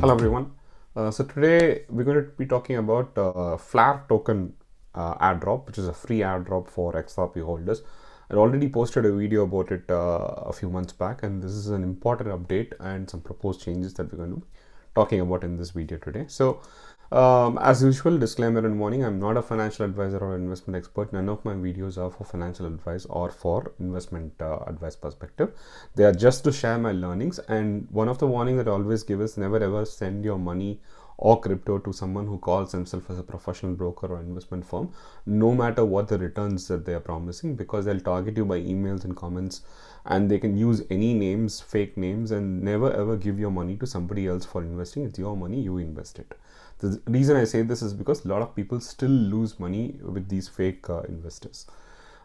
Hello everyone. So today we're going to be talking about FLR token airdrop, which is a free airdrop for XRP holders. I already posted a video about it a few months back, and this is an important update and some proposed changes that we're going to be talking about in this video today. So as usual, disclaimer and warning, I'm not a financial advisor or investment expert. None of my videos are for financial advice or for investment advice perspective. They are just to share my learnings. And one of the warnings that I always give is never ever send your money or crypto to someone who calls himself as a professional broker or investment firm, no matter what the returns that they are promising, because they'll target you by emails and comments, and they can use any names, fake names, and never ever give your money to somebody else for investing. It's your money, you invest it. The reason I say this is because a lot of people still lose money with these fake investors.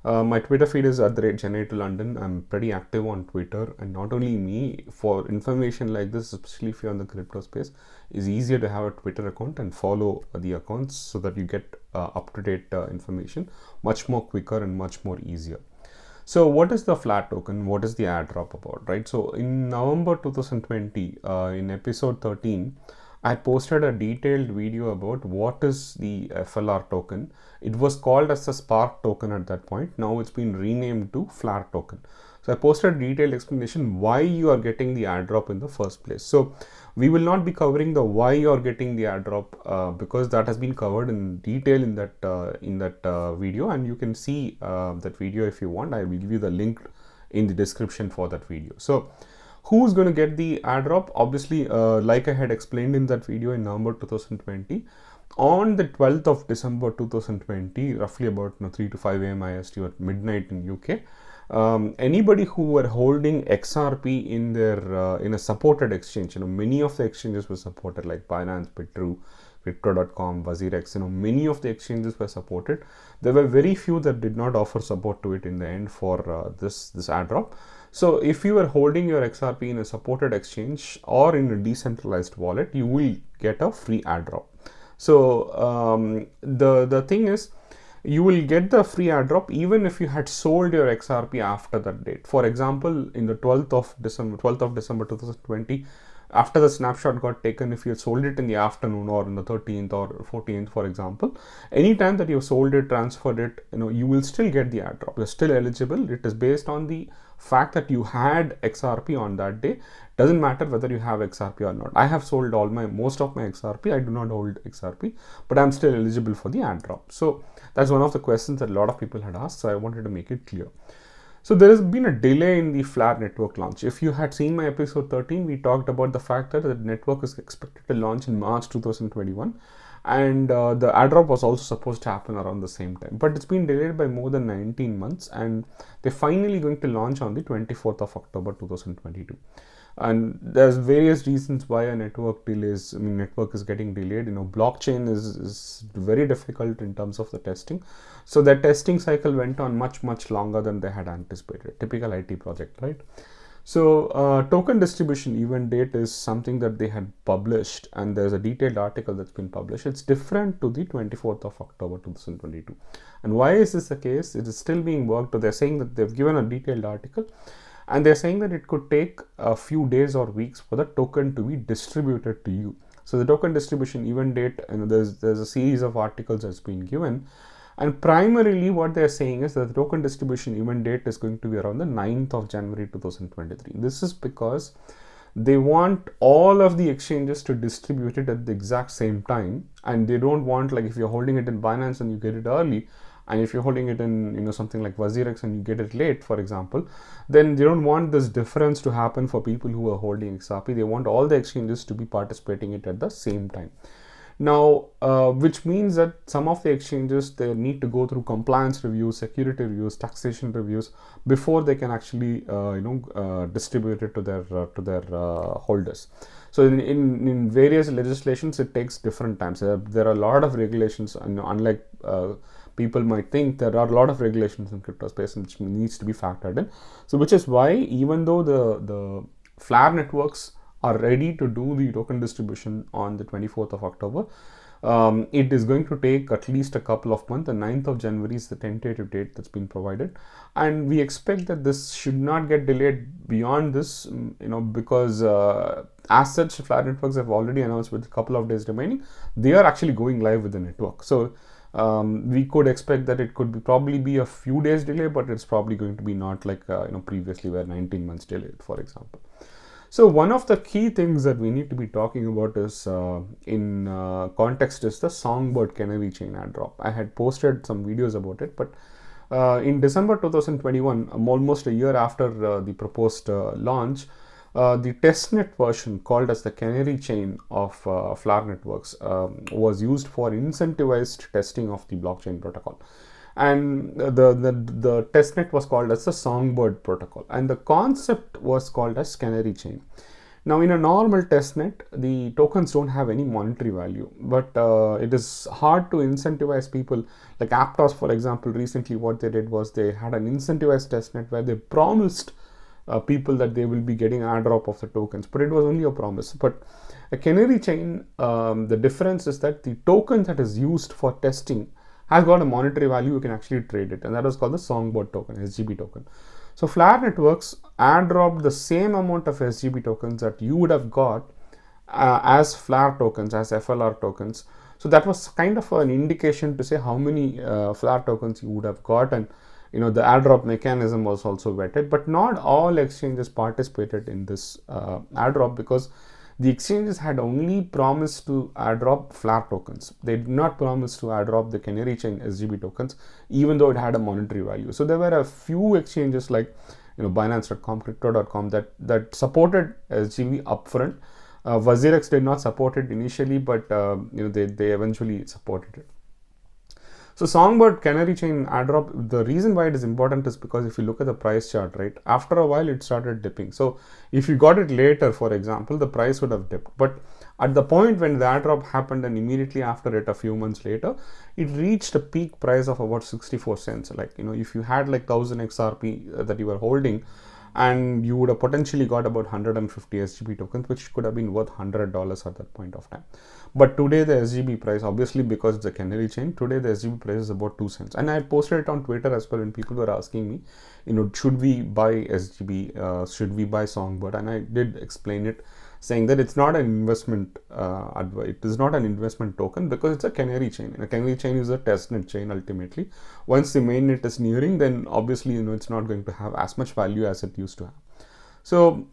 My Twitter feed is @Canary2London. I'm pretty active on Twitter, and not only me, for information like this, especially if you're in the crypto space, it's easier to have a Twitter account and follow the accounts so that you get up-to-date information much more quicker and much more easier. So what is the FLR token? What is the airdrop about, right? So in November 2020, in episode 13, I posted a detailed video about what is the FLR token. It was called as the Spark token at that point. Now it's been renamed to FLR token. So I posted a detailed explanation why you are getting the airdrop in the first place. So we will not be covering the why you are getting the airdrop because that has been covered in detail in that video, and you can see that video if you want. I will give you the link in the description for that video. So who's going to get the airdrop? Obviously, like I had explained in that video in November 2020, on the 12th of December 2020, roughly about 3 to 5 a.m. IST or midnight in UK, anybody who were holding XRP in their in a supported exchange, many of the exchanges were supported, like Binance, Bitrue, Crypto.com, WazirX, many of the exchanges were supported. There were very few that did not offer support to it in the end for this airdrop. So if you are holding your XRP in a supported exchange or in a decentralized wallet, you will get a free airdrop. So the thing is, you will get the free airdrop even if you had sold your XRP after that date. For example, in the 12th of December 2020, after the snapshot got taken, if you had sold it in the afternoon or in the 13th or 14th, for example, anytime that you sold it, transferred it, you will still get the airdrop. You're still eligible. It is based on the fact that you had XRP on that day. Doesn't matter whether you have XRP or not. I have sold most of my XRP. I do not hold XRP, but I'm still eligible for the airdrop. So that's one of the questions that a lot of people had asked. So I wanted to make it clear. So there has been a delay in the FLR network launch. If you had seen my episode 13, we talked about the fact that the network is expected to launch in March 2021. And the airdrop was also supposed to happen around the same time. But it's been delayed by more than 19 months. And they're finally going to launch on the 24th of October 2022. And there's various reasons why a network is getting delayed. Blockchain is very difficult in terms of the testing. So that testing cycle went on much longer than they had anticipated. Typical IT project, right? So token distribution event date is something that they had published, and there's a detailed article that's been published. It's different to the 24th of October 2022. And why is this the case? It is still being worked on. They're saying that they've given a detailed article, and they're saying that it could take a few days or weeks for the token to be distributed to you. So the token distribution event date, there's a series of articles that's been given. And primarily what they're saying is that the token distribution event date is going to be around the 9th of January 2023. This is because they want all of the exchanges to distribute it at the exact same time. And they don't want, like, if you're holding it in Binance and you get it early, and if you're holding it in something like WazirX and you get it late, for example, then they don't want this difference to happen for people who are holding XRP. They want all the exchanges to be participating it at the same time. Now, which means that some of the exchanges, they need to go through compliance reviews, security reviews, taxation reviews before they can actually distribute it to their holders. So in various legislations, it takes different times. There are a lot of regulations, and unlike people might think, there are a lot of regulations in crypto space which needs to be factored in. So which is why, even though the FLR networks are ready to do the token distribution on the 24th of October, It is going to take at least a couple of months. The 9th of January is the tentative date that's been provided, and we expect that this should not get delayed beyond this, because as such, FLR networks have already announced with a couple of days remaining, they are actually going live with the network. So we could expect that it could probably be a few days delay, but it's probably going to be not like previously where 19 months delayed, for example. So one of the key things that we need to be talking about is in context is the Songbird Canary chain airdrop. I had posted some videos about it, but in December 2021, almost a year after the proposed launch, the testnet version called as the Canary chain of FLR networks was used for incentivized testing of the blockchain protocol. And the testnet was called as the Songbird protocol, and the concept was called as Canary chain. Now, in a normal testnet, the tokens don't have any monetary value, but it is hard to incentivize people. Like Aptos, for example, recently what they did was they had an incentivized testnet where they promised people that they will be getting airdrop of the tokens, but it was only a promise. But a Canary chain, the difference is that the token that is used for testing has got a monetary value. You can actually trade it, and that was called the Songbird token, SGB token. So FLR networks airdropped the same amount of SGB tokens that you would have got as FLR tokens, as FLR tokens. So that was kind of an indication to say how many FLR tokens you would have got, and the airdrop mechanism was also vetted. But not all exchanges participated in this airdrop, because the exchanges had only promised to airdrop FLR tokens. They did not promise to airdrop the Canary chain SGB tokens, even though it had a monetary value. So there were a few exchanges like Binance.com, Crypto.com that supported SGB upfront. WazirX did not support it initially, but they eventually supported it. So Songbird Canary chain airdrop, the reason why it is important is because if you look at the price chart, right, after a while it started dipping. So if you got it later, for example, the price would have dipped. But at the point when the airdrop happened and immediately after it, a few months later, it reached a peak price of about 64 cents. Like, if you had like 1000 XRP that you were holding, and you would have potentially got about 150 SGB tokens, which could have been worth $100 at that point of time. But today the SGB price, obviously because it's a Canary chain, today the SGB price is about 2 cents. And I posted it on Twitter as well, and people were asking me, should we buy SGB, should we buy Songbird? And I did explain it, saying that it's not an investment it is not an investment token, because it's a Canary chain. And a Canary chain is a testnet chain ultimately. Once the mainnet is nearing, then obviously it's not going to have as much value as it used to have. So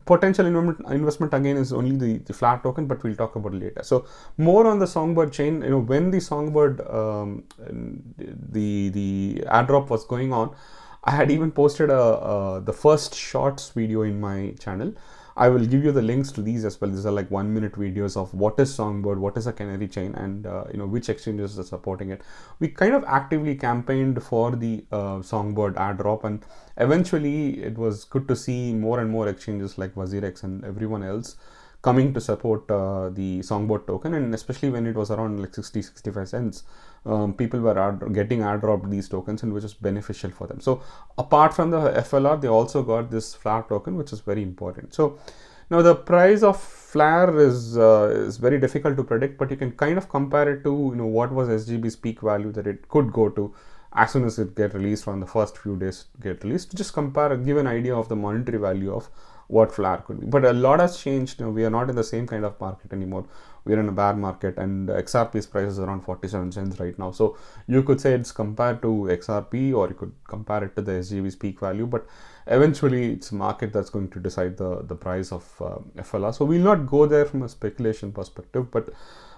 potential investment again is only the FLR token, but we'll talk about it later. So more on the Songbird chain. When the Songbird the airdrop was going on, I had even posted the first shorts video in my channel. I will give you the links to these as well. These are like 1-minute videos of what is Songbird, what is a Canary chain, and which exchanges are supporting it. We kind of actively campaigned for the Songbird airdrop, and eventually it was good to see more and more exchanges like WazirX and everyone else coming to support the Songbird token, and especially when it was around like 60-65 cents. People were getting airdropped these tokens, and which is beneficial for them. So apart from the FLR, they also got this FLR token, which is very important. So now the price of FLR is very difficult to predict, but you can kind of compare it to what was SGB's peak value that it could go to as soon as it get released, on the first few days get released, to just compare, give an idea of the monetary value of what FLR could be. But a lot has changed. We are not in the same kind of market anymore. We are in a bear market, and XRP's price is around 47 cents right now. So you could say it's compared to XRP, or you could compare it to the SGB's peak value, but eventually it's a market that's going to decide the price of FLR. So we'll not go there from a speculation perspective, but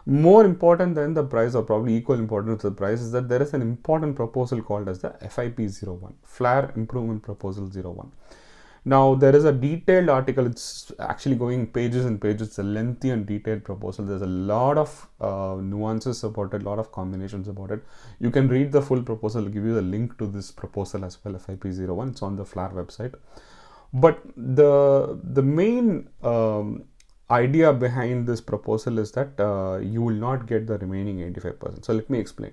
more important than the price, or probably equal important to the price, is that there is an important proposal called as the FIP01, FLR Improvement Proposal 01. Now, there is a detailed article. It's actually going pages and pages. It's a lengthy and detailed proposal. There's a lot of nuances about it, a lot of combinations about it. You can read the full proposal. I'll give you the link to this proposal as well, FIP01. It's on the FLR website. But the main idea behind this proposal is that you will not get the remaining 85%. So let me explain.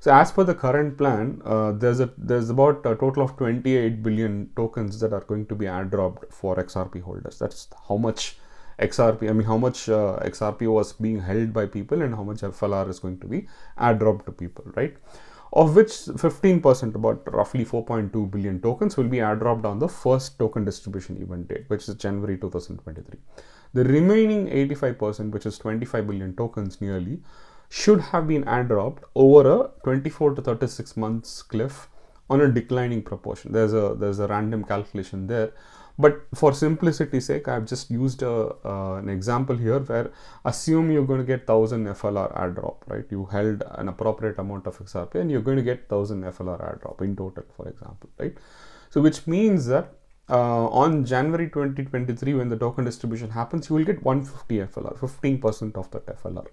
So as per the current plan, there's about a total of 28 billion tokens that are going to be airdropped for XRP holders. That's how much XRP, I mean how much XRP was being held by people and how much FLR is going to be airdropped to people, right? Of which 15%, about roughly 4.2 billion tokens, will be airdropped on the first token distribution event date, which is January 2023. The remaining 85%, which is 25 billion tokens nearly, should have been airdropped over a 24 to 36 months cliff on a declining proportion. There's a random calculation there, but for simplicity's sake, I've just used an example here where assume you're going to get 1000 FLR airdrop, right? You held an appropriate amount of XRP and you're going to get 1000 FLR airdrop in total, for example, right? So which means that on January 2023, when the token distribution happens, you will get 150 FLR, 15% of that FLR.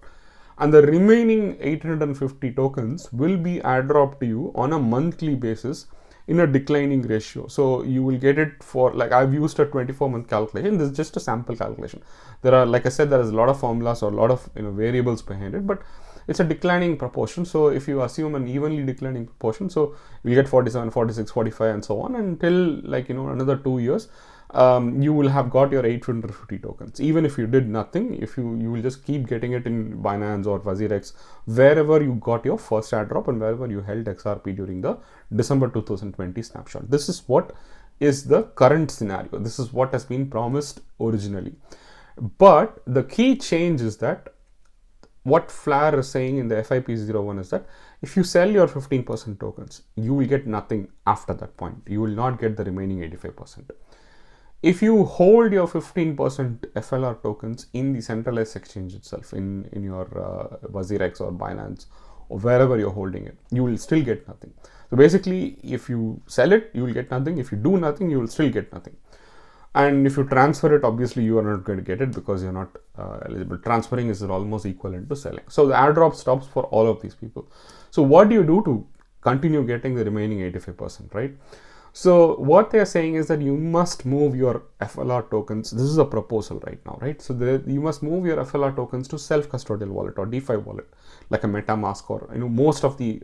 And the remaining 850 tokens will be airdropped to you on a monthly basis in a declining ratio. So you will get it for, like, I've used a 24-month calculation. This is just a sample calculation. There are, like I said, there is a lot of formulas or a lot of variables behind it, but it's a declining proportion. So if you assume an evenly declining proportion, so you get 47, 46, 45 and so on until another 2 years, you will have got your 850 tokens. Even if you did nothing, if you will just keep getting it in Binance or WazirX, wherever you got your first airdrop and wherever you held XRP during the December 2020 snapshot. This is what is the current scenario. This is what has been promised originally. But the key change is that what FLR is saying in the FIP01 is that if you sell your 15% tokens, you will get nothing after that point. You will not get the remaining 85%. If you hold your 15% FLR tokens in the centralized exchange itself, in your WazirX or Binance or wherever you're holding it, you will still get nothing. So basically, if you sell it, you will get nothing. If you do nothing, you will still get nothing. And if you transfer it, obviously you are not going to get it because you're not eligible. Transferring is almost equivalent to selling. So the airdrop stops for all of these people. So what do you do to continue getting the remaining 85%, right? So what they're saying is that you must move your FLR tokens. This is a proposal right now, right? So you must move your FLR tokens to self-custodial wallet or DeFi wallet, like a MetaMask or most of the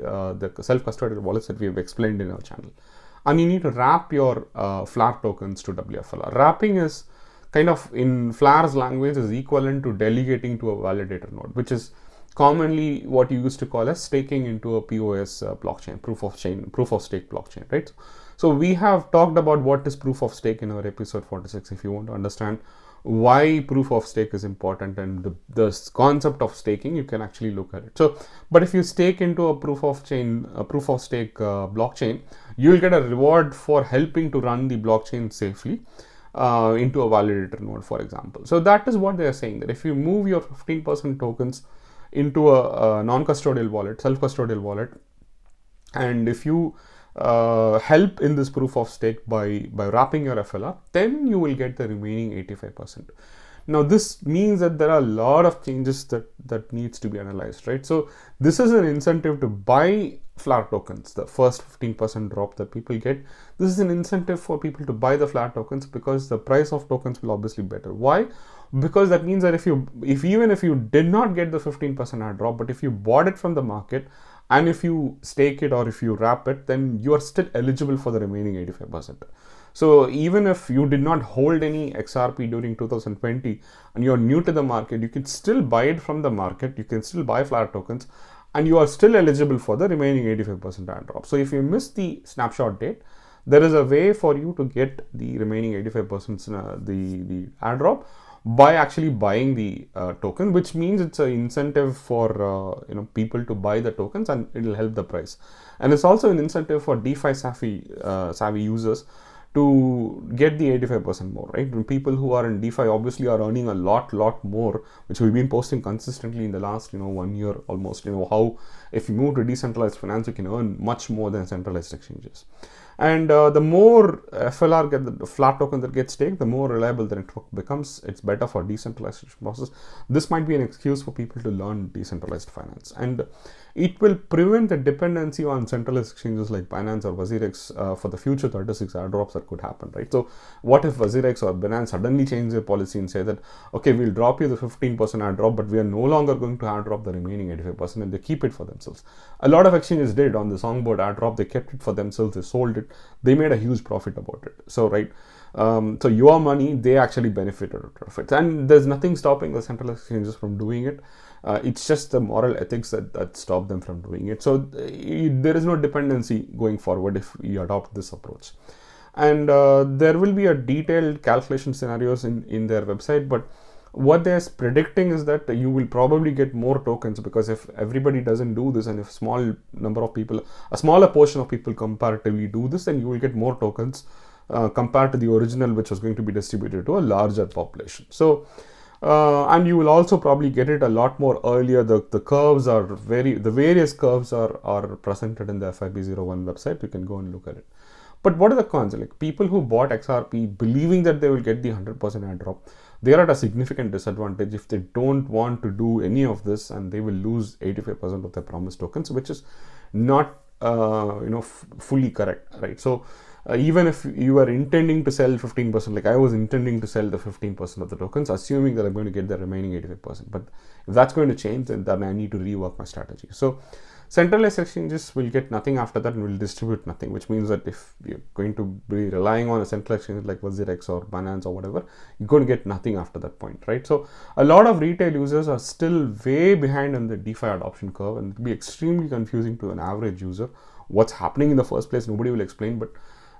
self-custodial wallets that we have explained in our channel. And you need to wrap your FLR tokens to WFLR. Wrapping is kind of, in FLR's language, is equivalent to delegating to a validator node, which is commonly what you used to call as staking into a POS blockchain, proof of stake blockchain, right? So we have talked about what is proof of stake in our episode 46. If you want to understand why proof of stake is important and the concept of staking, you can actually look at it. So, but if you stake into a proof of stake blockchain, you will get a reward for helping to run the blockchain safely into a validator node, for example. So that is what they are saying, that if you move your 15% tokens into a non-custodial wallet, self-custodial wallet, and if you help in this proof of stake by wrapping your FLR, then you will get the remaining 85%. Now this means that there are a lot of changes that needs to be analyzed, right? So this is an incentive to buy FLR tokens, the first 15% drop that people get. This is an incentive for people to buy the FLR tokens because the price of tokens will obviously be better. Why? Because that means that even if you did not get the 15% airdrop, but if you bought it from the market and if you stake it or if you wrap it, then you are still eligible for the remaining 85%. So even if you did not hold any XRP during 2020 and you're new to the market, you can still buy it from the market. You can still buy FLR tokens and you are still eligible for the remaining 85% airdrop. So if you miss the snapshot date, there is a way for you to get the remaining 85% the airdrop by actually buying the token, which means it's an incentive for people to buy the tokens, and it will help the price. And it's also an incentive for DeFi savvy users to get the 85% more, right? When people who are in DeFi obviously are earning a lot more, which we've been posting consistently in the last 1 year almost. How if you move to decentralized finance, you can earn much more than centralized exchanges. And the more FLR the FLR token that gets staked, the more reliable the network becomes. It's better for decentralization process. This might be an excuse for people to learn decentralized finance, and it will prevent the dependency on centralized exchanges like Binance or WazirX for the future 36 airdrops that could happen, right? So what if WazirX or Binance suddenly change their policy and say that, okay, we'll drop you the 15% airdrop, but we are no longer going to airdrop the remaining 85%, and they keep it for themselves. A lot of exchanges did on the Songbird airdrop. They kept it for themselves. They sold it. They made a huge profit about it. So, right. So your money, they actually benefited out of it, and there's nothing stopping the central exchanges from doing it. It's just the moral ethics that stop them from doing it. So there is no dependency going forward if you adopt this approach. And there will be a detailed calculation scenarios in their website, but what they're predicting is that you will probably get more tokens, because if everybody doesn't do this, and if small number of people, a smaller portion of people comparatively do this, then you will get more tokens compared to the original, which was going to be distributed to a larger population. So and you will also probably get it a lot more earlier. The curves are the various curves are presented in the FIP01 website. You can go and look at it. But what are the cons? Like, people who bought XRP believing that they will get the 100% airdrop, they are at a significant disadvantage if they don't want to do any of this, and they will lose 85% of their promised tokens, which is not fully correct, right? So even if you are intending to sell 15%, like I was intending to sell the 15% of the tokens, assuming that I'm going to get the remaining 85%. But if that's going to change, then I need to rework my strategy. So centralized exchanges will get nothing after that and will distribute nothing, which means that if you're going to be relying on a central exchange like WazirX or Binance or whatever, you're going to get nothing after that point, right? So a lot of retail users are still way behind on the DeFi adoption curve, and it'll be extremely confusing to an average user what's happening in the first place. Nobody will explain, but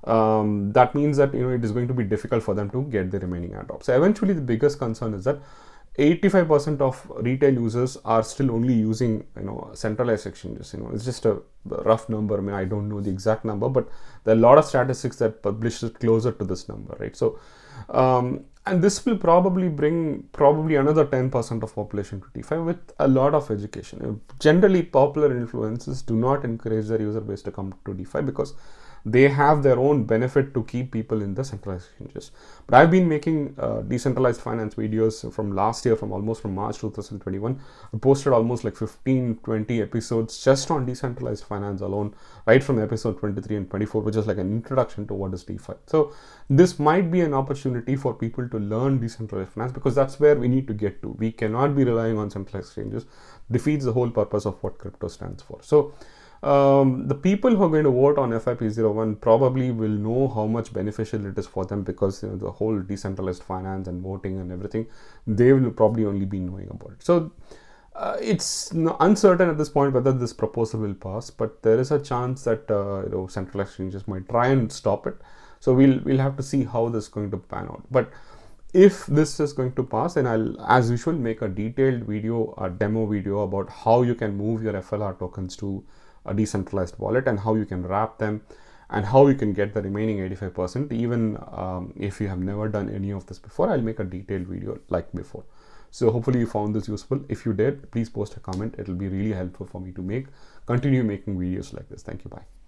that means that it is going to be difficult for them to get the remaining airdrops. So eventually the biggest concern is that 85% of retail users are still only using centralized exchanges. It's just a rough number. I mean, I don't know the exact number, but there are a lot of statistics that publish it closer to this number, right? So and this will probably bring another 10% of population to DeFi with a lot of education. Generally, popular influencers do not encourage their user base to come to DeFi because they have their own benefit to keep people in the centralized exchanges. But I've been making decentralized finance videos from last year, from March 2021. I posted almost like 15-20 episodes just on decentralized finance alone, right from episode 23 and 24, which is like an introduction to what is DeFi. So this might be an opportunity for people to learn decentralized finance, because that's where we need to get to. We cannot be relying on centralized exchanges. Defeats the whole purpose of what crypto stands for. So the people who are going to vote on FIP01 probably will know how much beneficial it is for them, because the whole decentralized finance and voting and everything, they will probably only be knowing about it. So it's uncertain at this point whether this proposal will pass, but there is a chance that central exchanges might try and stop it. So we'll have to see how this is going to pan out. But if this is going to pass, then I'll, as usual, make a detailed video, a demo video about how you can move your FLR tokens to a decentralized wallet, and how you can wrap them, and how you can get the remaining 85%. Even if you have never done any of this before, I'll make a detailed video like before. So hopefully you found this useful. If you did, please post a comment. It'll be really helpful for me to continue making videos like this. Thank you. Bye.